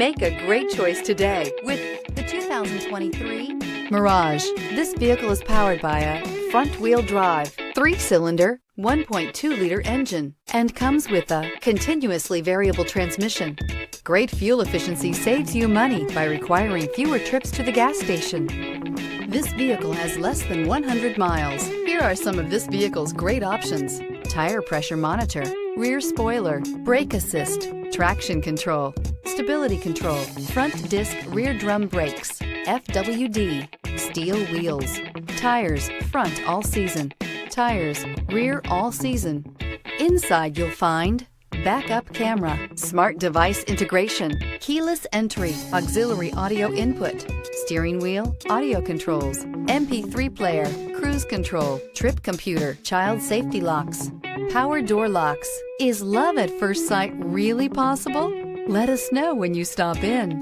Make a great choice today with the 2023 Mirage. This vehicle is powered by a front-wheel drive, 3-cylinder, 1.2-liter engine, and comes with a continuously variable transmission. Great fuel efficiency saves you money by requiring fewer trips to the gas station. This vehicle has less than 100 miles. Here are some of this vehicle's great options: tire pressure monitor, rear spoiler, brake assist, traction control, stability control, front disc rear drum brakes, FWD, steel wheels, tires front all season, tires rear all season. Inside you'll find backup camera, smart device integration, keyless entry, auxiliary audio input, steering wheel audio controls, MP3 player, cruise control, trip computer, child safety locks, power door locks. Is love at first sight really possible? Let us know when you stop in.